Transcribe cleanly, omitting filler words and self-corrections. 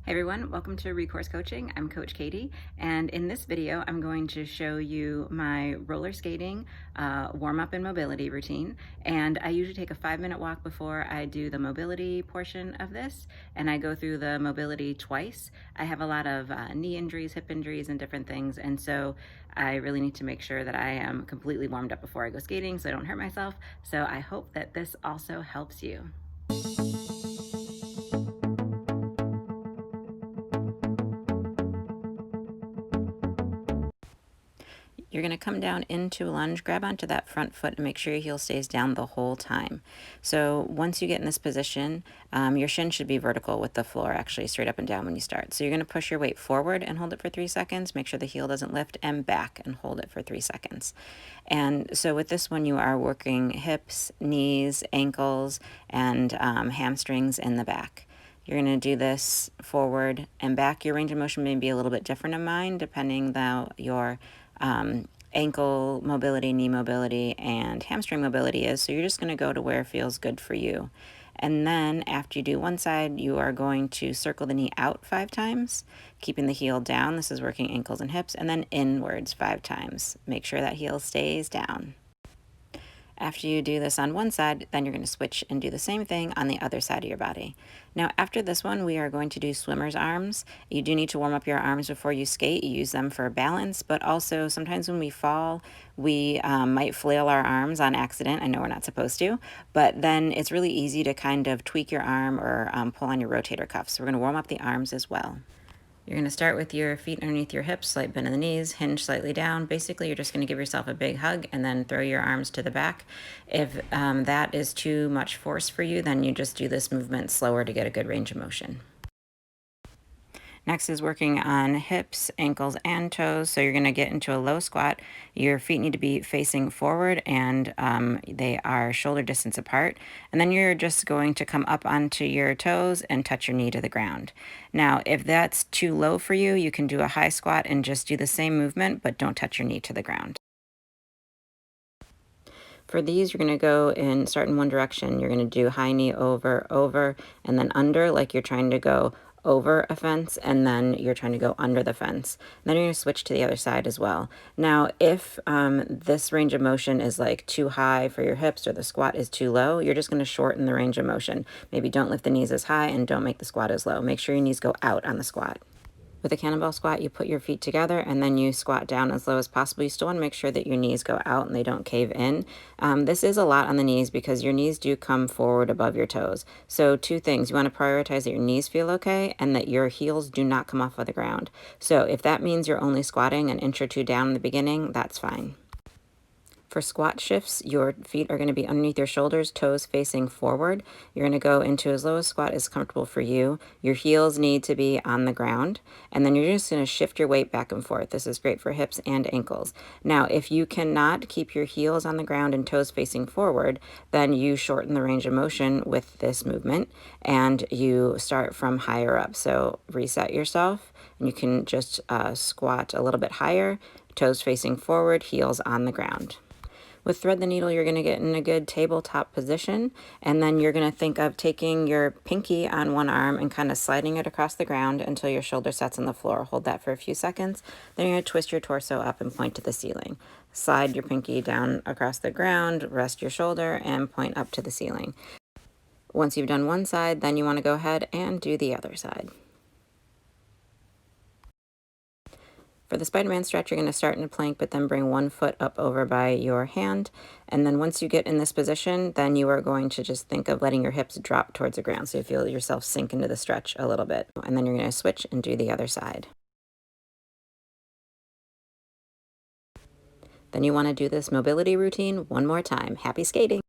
Hey everyone, welcome to Recourse Coaching. I'm Coach Katie, and in this video I'm going to show you my roller skating warm-up and mobility routine. And I usually take a 5-minute walk before I do the mobility portion of this, and I go through the mobility twice. I have a lot of knee injuries, hip injuries, and different things, and so I really need to make sure that I am completely warmed up before I go skating so I don't hurt myself. So I hope that this also helps you. You're going to come down into lunge, grab onto that front foot and make sure your heel stays down the whole time. So once you get in this position, your shin should be vertical with the floor, actually straight up and down when you start. So you're going to push your weight forward and hold it for 3 seconds. Make sure the heel doesn't lift, and back and hold it for 3 seconds. And so with this one, you are working hips, knees, ankles, and hamstrings in the back. You're going to do this forward and back. Your range of motion may be a little bit different than mine, depending on your ankle mobility, knee mobility, and hamstring mobility is. So you're just going to go to where it feels good for you. And then after you do one side, you are going to circle the knee out 5 times, keeping the heel down. This is working ankles and hips, and then inwards 5 times. Make sure that heel stays down. After you do this on one side, then you're going to switch and do the same thing on the other side of your body. Now, after this one, we are going to do swimmer's arms. You do need to warm up your arms before you skate. You use them for balance, but also sometimes when we fall, we might flail our arms on accident. I know we're not supposed to, but then it's really easy to kind of tweak your arm or pull on your rotator cuff. So we're going to warm up the arms as well. You're going to start with your feet underneath your hips, slight bend in the knees, hinge slightly down. Basically, you're just going to give yourself a big hug and then throw your arms to the back. If that is too much force for you, then you just do this movement slower to get a good range of motion. Next is working on hips, ankles, and toes. So you're going to get into a low squat. Your feet need to be facing forward, and they are shoulder distance apart. And then you're just going to come up onto your toes and touch your knee to the ground. Now, if that's too low for you, you can do a high squat and just do the same movement, but don't touch your knee to the ground. For these, you're going to go and start in one direction. You're going to do high knee over, over, and then under, like you're trying to go over a fence, and then you're trying to go under the fence. Then you're going to switch to the other side as well. Now, if this range of motion is like too high for your hips or the squat is too low, you're just going to shorten the range of motion. Maybe don't lift the knees as high and don't make the squat as low. Make sure your knees go out on the squat. With a cannonball squat, you put your feet together and then you squat down as low as possible. You still want to make sure that your knees go out and they don't cave in. This is a lot on the knees because your knees do come forward above your toes. So 2 things. You want to prioritize that your knees feel okay and that your heels do not come off of the ground. So if that means you're only squatting an inch or 2 down in the beginning, that's fine. For squat shifts, your feet are going to be underneath your shoulders, toes facing forward. You're going to go into as low a squat as comfortable for you. Your heels need to be on the ground, and then you're just going to shift your weight back and forth. This is great for hips and ankles. Now, if you cannot keep your heels on the ground and toes facing forward, then you shorten the range of motion with this movement, and you start from higher up. So reset yourself, and you can just squat a little bit higher, toes facing forward, heels on the ground. With thread the needle, you're going to get in a good tabletop position, and then you're going to think of taking your pinky on one arm and kind of sliding it across the ground until your shoulder sets on the floor. Hold that for a few seconds. Then you're going to twist your torso up and point to the ceiling. Slide your pinky down across the ground, rest your shoulder, and point up to the ceiling. Once you've done one side, then you want to go ahead and do the other side. For the Spider-Man stretch, you're going to start in a plank, but then bring one foot up over by your hand. And then once you get in this position, then you are going to just think of letting your hips drop towards the ground. So you feel yourself sink into the stretch a little bit. And then you're going to switch and do the other side. Then you want to do this mobility routine one more time. Happy skating!